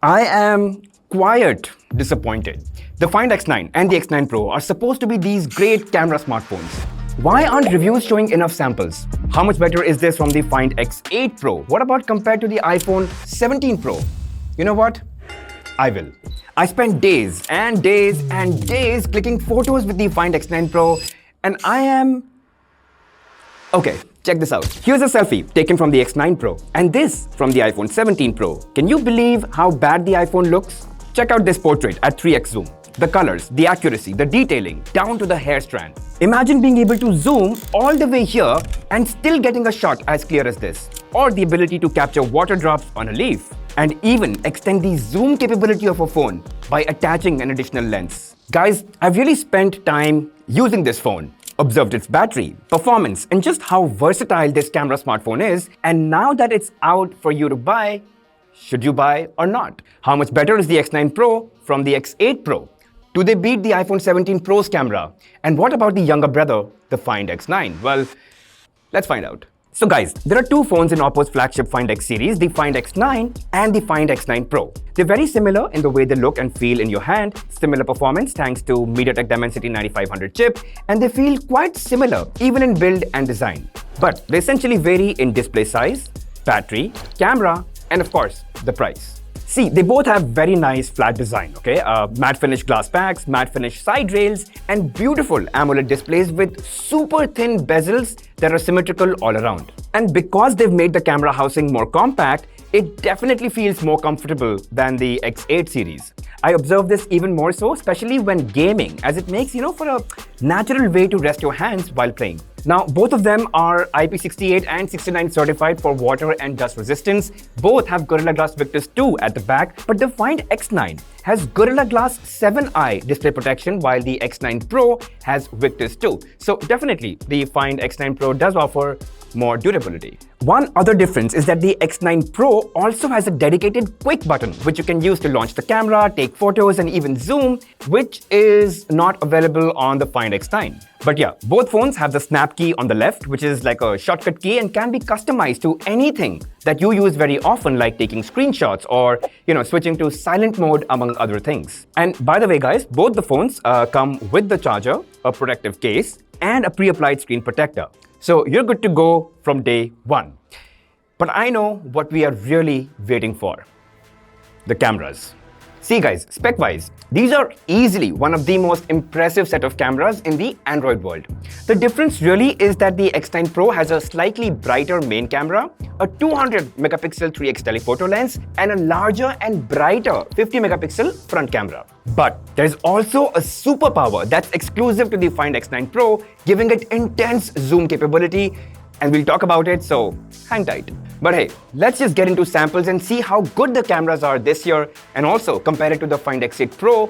I am quite disappointed. The Find X9 and the X9 Pro are supposed to be these great camera smartphones. Why aren't reviews showing enough samples? How much better is this from the Find X8 Pro? What about compared to the iPhone 17 Pro? You know what? I will. I spent days and days and days clicking photos with the Find X9 Pro, and I am... Okay, check this out. Here's a selfie taken from the X9 Pro, and this from the iPhone 17 Pro. Can you believe how bad the iPhone looks? Check out this portrait at 3x zoom. The colors, the accuracy, the detailing, down to the hair strand. Imagine being able to zoom all the way here and still getting a shot as clear as this. Or the ability to capture water drops on a leaf. And even extend the zoom capability of a phone by attaching an additional lens. Guys, I've really spent time using this phone, observed its battery, performance, and just how versatile this camera smartphone is. And now that it's out for you to buy, should you buy or not? How much better is the X9 Pro from the X8 Pro? Do they beat the iPhone 17 Pro's camera? And what about the younger brother, the Find X9? Well, let's find out. So guys, there are two phones in OPPO's flagship Find X series, the Find X9 and the Find X9 Pro. They're very similar in the way they look and feel in your hand, similar performance thanks to MediaTek Dimensity 9500 chip, and they feel quite similar even in build and design. But they essentially vary in display size, battery, camera, and of course, the price. See, they both have very nice flat design, okay? Matte finish glass backs, matte finish side rails, and beautiful AMOLED displays with super thin bezels that are symmetrical all around. And because they've made the camera housing more compact, it definitely feels more comfortable than the X8 series. I observe this even more so, especially when gaming, as it makes, for a natural way to rest your hands while playing. Now, both of them are IP68 and 69 certified for water and dust resistance. Both have Gorilla Glass Victus 2 at the back, but the Find X9 has Gorilla Glass 7i display protection, while the X9 Pro has Victus 2. So definitely, the Find X9 Pro does offer more durability. One other difference is that the X9 Pro also has a dedicated quick button, which you can use to launch the camera, take photos, and even zoom, which is not available on the Find X9. But yeah, both phones have the snap key on the left, which is like a shortcut key and can be customized to anything that you use very often, like taking screenshots or, switching to silent mode, among other things. And by the way, guys, both the phones come with the charger, a protective case, and a pre-applied screen protector. So you're good to go from day one. But I know what we are really waiting for. The cameras. See guys, spec-wise, these are easily one of the most impressive set of cameras in the Android world. The difference really is that the X9 Pro has a slightly brighter main camera, a 200 megapixel 3x telephoto lens, and a larger and brighter 50 megapixel front camera. But there's also a superpower that's exclusive to the Find X9 Pro, giving it intense zoom capability, and we'll talk about it, so hang tight. But hey, let's just get into samples and see how good the cameras are this year, and also compare it to the Find X8 Pro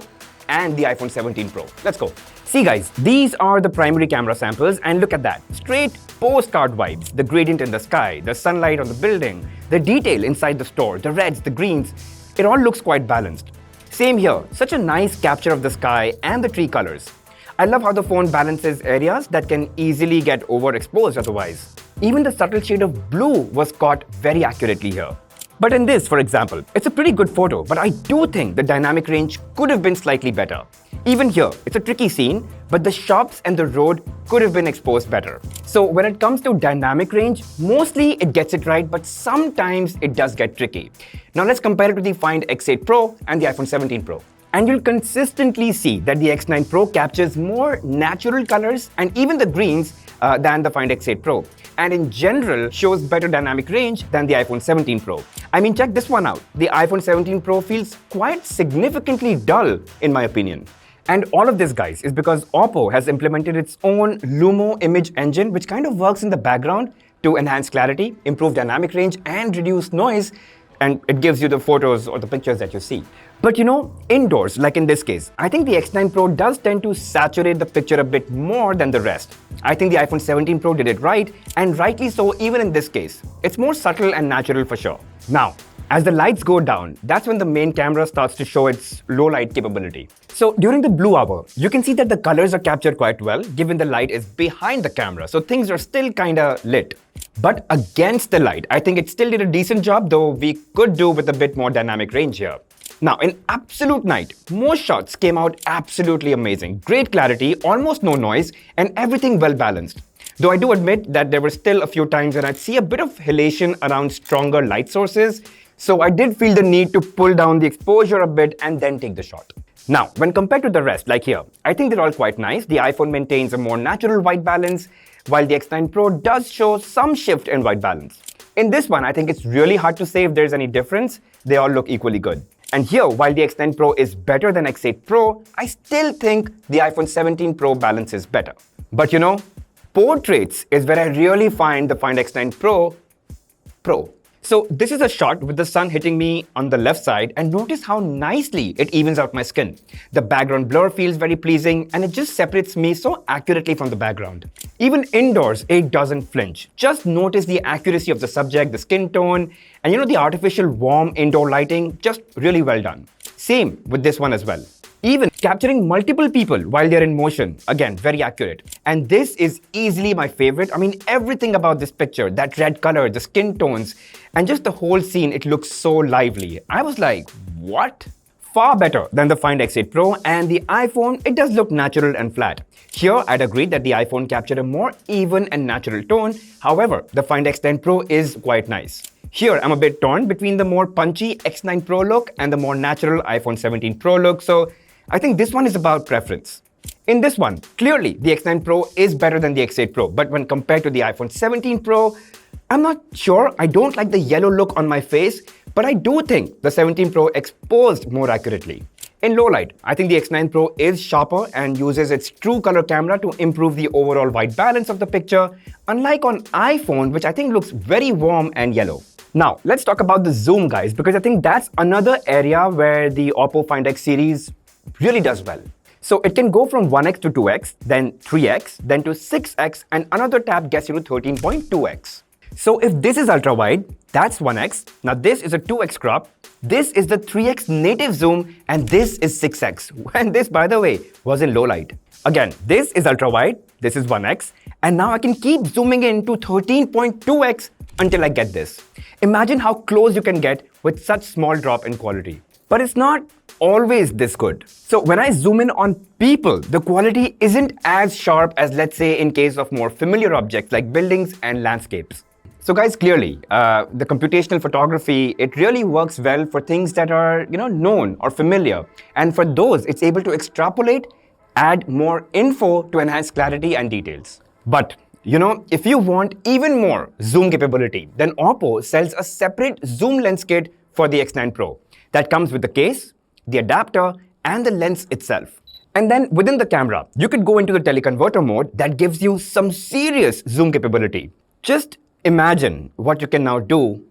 and the iPhone 17 Pro. Let's go. See guys, these are the primary camera samples, and look at that. Straight postcard vibes. The gradient in the sky, the sunlight on the building, the detail inside the store, the reds, the greens. It all looks quite balanced. Same here, such a nice capture of the sky and the tree colors. I love how the phone balances areas that can easily get overexposed otherwise. Even the subtle shade of blue was caught very accurately here. But in this, for example, it's a pretty good photo, but I do think the dynamic range could have been slightly better. Even here, it's a tricky scene, but the shops and the road could have been exposed better. So when it comes to dynamic range, mostly it gets it right, but sometimes it does get tricky. Now let's compare it to the Find X8 Pro and the iPhone 17 Pro. And you'll consistently see that the X9 Pro captures more natural colors and even the greens than the Find X8 Pro, and in general shows better dynamic range than the iPhone 17 Pro. I mean, check this one out. The iPhone 17 Pro feels quite significantly dull, in my opinion. And all of this, guys, is because OPPO has implemented its own Lumo image engine, which kind of works in the background to enhance clarity, improve dynamic range, and reduce noise, and it gives you the photos or the pictures that you see. But indoors, like in this case, I think the X9 Pro does tend to saturate the picture a bit more than the rest. I think the iPhone 17 Pro did it right, and rightly so even in this case. It's more subtle and natural for sure. Now, as the lights go down, that's when the main camera starts to show its low light capability. So during the blue hour, you can see that the colors are captured quite well, given the light is behind the camera, so things are still kinda lit. But against the light, I think it still did a decent job, though we could do with a bit more dynamic range here. Now, in absolute night, most shots came out absolutely amazing. Great clarity, almost no noise, and everything well balanced. Though I do admit that there were still a few times when I'd see a bit of halation around stronger light sources, so I did feel the need to pull down the exposure a bit and then take the shot. Now, when compared to the rest, like here, I think they're all quite nice. The iPhone maintains a more natural white balance, while the X9 Pro does show some shift in white balance. In this one, I think it's really hard to say if there's any difference. They all look equally good. And here, while the X9 Pro is better than X8 Pro, I still think the iPhone 17 Pro balances better. But you know, portraits is where I really find the Find X9 Pro. So this is a shot with the sun hitting me on the left side, and notice how nicely it evens out my skin. The background blur feels very pleasing, and it just separates me so accurately from the background. Even indoors, it doesn't flinch. Just notice the accuracy of the subject, the skin tone, and the artificial warm indoor lighting, just really well done. Same with this one as well. Even capturing multiple people while they're in motion, again, very accurate. And this is easily my favorite. I mean, everything about this picture, that red color, the skin tones, and just the whole scene, it looks so lively. I was like, what? Far better than the Find X8 Pro, and the iPhone, it does look natural and flat. Here, I'd agree that the iPhone captured a more even and natural tone. However, the Find X10 Pro is quite nice. Here, I'm a bit torn between the more punchy X9 Pro look and the more natural iPhone 17 Pro look, so I think this one is about preference. In this one, clearly the X9 Pro is better than the X8 Pro, but when compared to the iPhone 17 Pro, I'm not sure. I don't like the yellow look on my face, but I do think the 17 Pro exposed more accurately. In low light, I think the X9 Pro is sharper and uses its true color camera to improve the overall white balance of the picture, unlike on iPhone, which I think looks very warm and yellow. Now, let's talk about the zoom, guys, because I think that's another area where the OPPO Find X series really does well. So it can go from 1x to 2x, then 3x, then to 6x, and another tap gets you to 13.2x. So if this is ultra wide, that's 1x. Now this is a 2x crop. This is the 3x native zoom, and this is 6x. And this, by the way, was in low light. Again, this is ultra wide, this is 1x, and now I can keep zooming in to 13.2x until I get this. Imagine how close you can get with such small drop in quality. But it's not always this good. So when I zoom in on people, the quality isn't as sharp as, let's say, in case of more familiar objects like buildings and landscapes. So guys, clearly, the computational photography, it really works well for things that are, known or familiar. And for those, it's able to extrapolate, add more info to enhance clarity and details. But if you want even more zoom capability, then OPPO sells a separate zoom lens kit for the X9 Pro that comes with the case, the adapter, and the lens itself. And then within the camera, you could go into the teleconverter mode that gives you some serious zoom capability. Just imagine what you can now do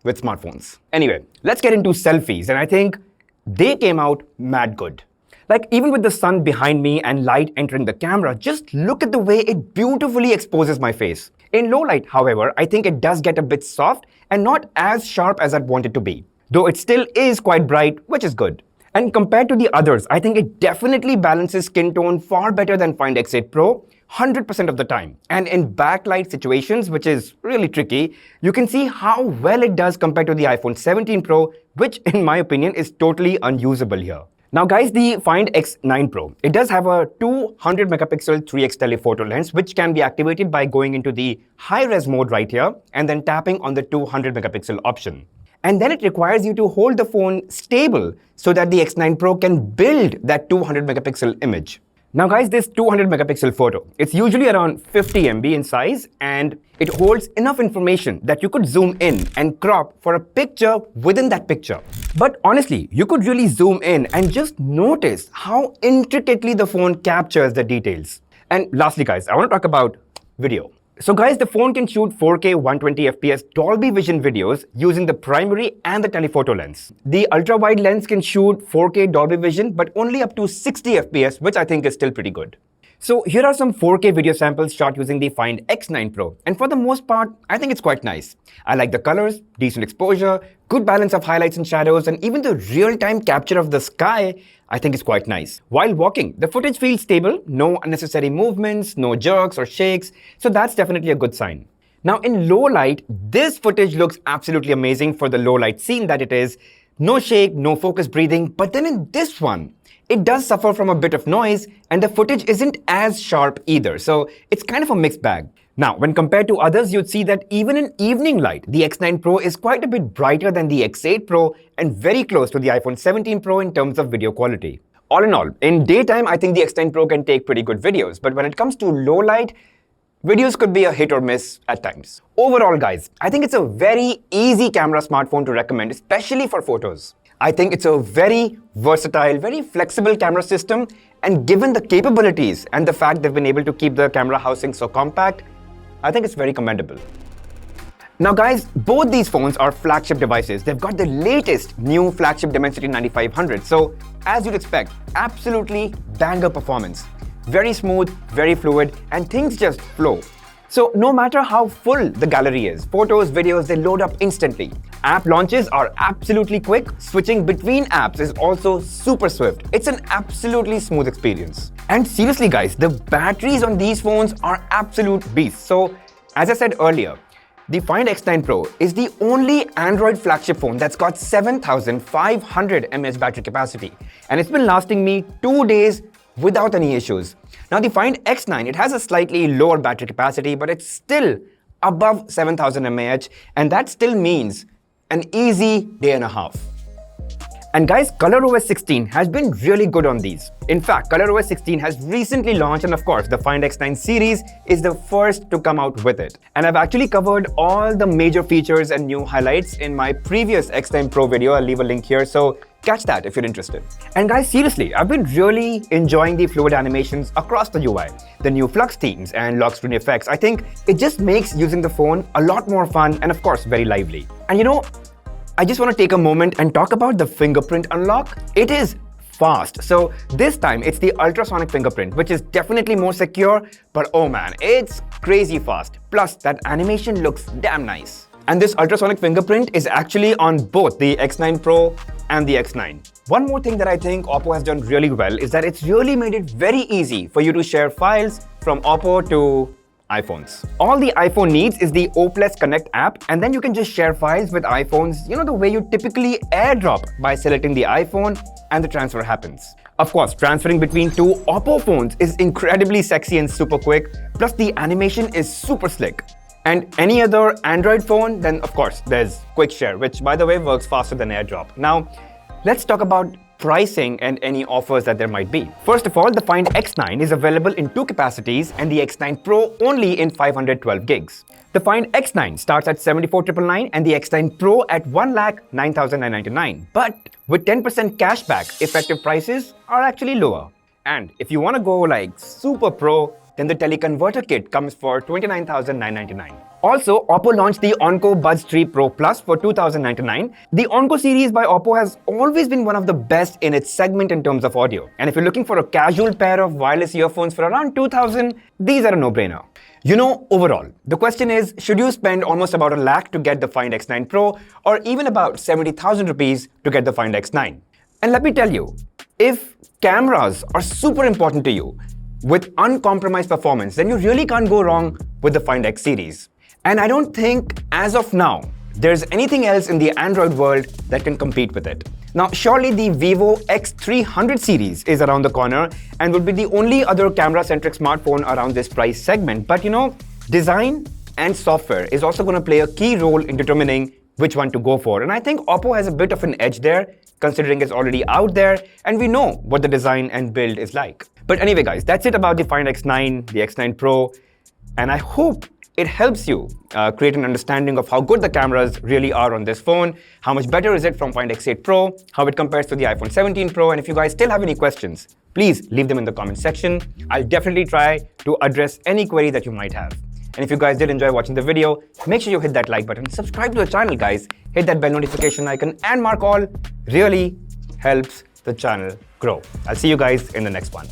with smartphones. Anyway, let's get into selfies, and I think they came out mad good. Like, even with the sun behind me and light entering the camera, just look at the way it beautifully exposes my face. In low light, however, I think it does get a bit soft and not as sharp as I'd want it to be, though it still is quite bright, which is good. And compared to the others, I think it definitely balances skin tone far better than Find X8 Pro, 100% of the time. And in backlight situations, which is really tricky, you can see how well it does compared to the iPhone 17 Pro, which in my opinion is totally unusable here. Now guys, the Find X9 Pro, it does have a 200 megapixel 3x telephoto lens, which can be activated by going into the high-res mode right here and then tapping on the 200 megapixel option. And then it requires you to hold the phone stable so that the X9 Pro can build that 200 megapixel image. Now guys, this 200 megapixel photo, it's usually around 50 MB in size, and it holds enough information that you could zoom in and crop for a picture within that picture. But honestly, you could really zoom in and just notice how intricately the phone captures the details. And lastly guys, I want to talk about video. So guys, the phone can shoot 4K 120 FPS Dolby Vision videos using the primary and the telephoto lens. The ultra-wide lens can shoot 4K Dolby Vision, but only up to 60 FPS, which I think is still pretty good. So here are some 4K video samples shot using the Find X9 Pro. And for the most part, I think it's quite nice. I like the colors, decent exposure, good balance of highlights and shadows, and even the real-time capture of the sky, I think is quite nice. While walking, the footage feels stable, no unnecessary movements, no jerks or shakes, so that's definitely a good sign. Now in low light, this footage looks absolutely amazing for the low light scene that it is, No shake, no focus breathing, but then in this one, it does suffer from a bit of noise and the footage isn't as sharp either, so it's kind of a mixed bag. Now, when compared to others, you'd see that even in evening light, the X9 Pro is quite a bit brighter than the X8 Pro and very close to the iPhone 17 Pro in terms of video quality. All in all, in daytime, I think the X9 Pro can take pretty good videos, but when it comes to low light, videos could be a hit or miss at times. Overall, guys, I think it's a very easy camera smartphone to recommend, especially for photos. I think it's a very versatile, very flexible camera system, and given the capabilities and the fact they've been able to keep the camera housing so compact, I think it's very commendable. Now guys, both these phones are flagship devices. They've got the latest new flagship Dimensity 9500. So as you'd expect, absolutely banger performance. Very smooth, very fluid, and things just flow. So no matter how full the gallery is, photos, videos, they load up instantly. App launches are absolutely quick. Switching between apps is also super swift. It's an absolutely smooth experience. And seriously guys, the batteries on these phones are absolute beasts. So as I said earlier, the Find X9 Pro is the only Android flagship phone that's got 7,500 mAh battery capacity. And it's been lasting me 2 days without any issues. Now the Find X9, it has a slightly lower battery capacity, but it's still above 7,000 mAh, and that still means an easy day and a half. And guys, ColorOS 16 has been really good on these. In fact, ColorOS 16 has recently launched, and of course, the Find X9 series is the first to come out with it. And I've actually covered all the major features and new highlights in my previous X9 Pro video. I'll leave a link here, so catch that if you're interested. And guys, seriously, I've been really enjoying the fluid animations across the UI, the new flux themes and lock screen effects. I think it just makes using the phone a lot more fun and of course, very lively. And you know, I just want to take a moment and talk about the fingerprint unlock. It is fast. So this time it's the ultrasonic fingerprint, which is definitely more secure, but oh man, it's crazy fast. Plus that animation looks damn nice. And this ultrasonic fingerprint is actually on both the X9 Pro and the X9. One more thing that I think OPPO has done really well is that it's really made it very easy for you to share files from OPPO to iPhones. All the iPhone needs is the OPPO Connect app, and then you can just share files with iPhones, you know, the way you typically airdrop by selecting the iPhone and the transfer happens. Of course, transferring between two OPPO phones is incredibly sexy and super quick, plus the animation is super slick. And any other Android phone, then of course there's Quick Share, which by the way works faster than AirDrop. Now, let's talk about pricing and any offers that there might be. First of all, the Find X9 is available in 2 capacities and the X9 Pro only in 512 gigs. The Find X9 starts at 74,999 and the X9 Pro at 1,09,999. But with 10% cashback, effective prices are actually lower. And if you want to go like super pro, then the teleconverter kit comes for 29,999. Also, OPPO launched the Onco Buds 3 Pro Plus for 2,099. The Onco series by OPPO has always been one of the best in its segment in terms of audio. And if you're looking for a casual pair of wireless earphones for around 2,000, these are a no-brainer. You know, overall, the question is, should you spend almost about $1 lakh to get the Find X9 Pro or even about 70,000 rupees to get the Find X9? And let me tell you, if cameras are super important to you, with uncompromised performance, then you really can't go wrong with the Find X series. And I don't think, as of now, there's anything else in the Android world that can compete with it. Now, surely the Vivo X300 series is around the corner and would be the only other camera-centric smartphone around this price segment. But you know, design and software is also going to play a key role in determining which one to go for. And I think OPPO has a bit of an edge there, considering it's already out there and we know what the design and build is like. But anyway guys, that's it about the Find X9, the X9 Pro, and I hope it helps you create an understanding of how good the cameras really are on this phone, how much better is it from Find X8 Pro, how it compares to the iPhone 17 Pro, and if you guys still have any questions, please leave them in the comment section. I'll definitely try to address any query that you might have. And if you guys did enjoy watching the video, make sure you hit that like button, subscribe to the channel guys, hit that bell notification icon and mark all, really helps the channel grow. I'll see you guys in the next one.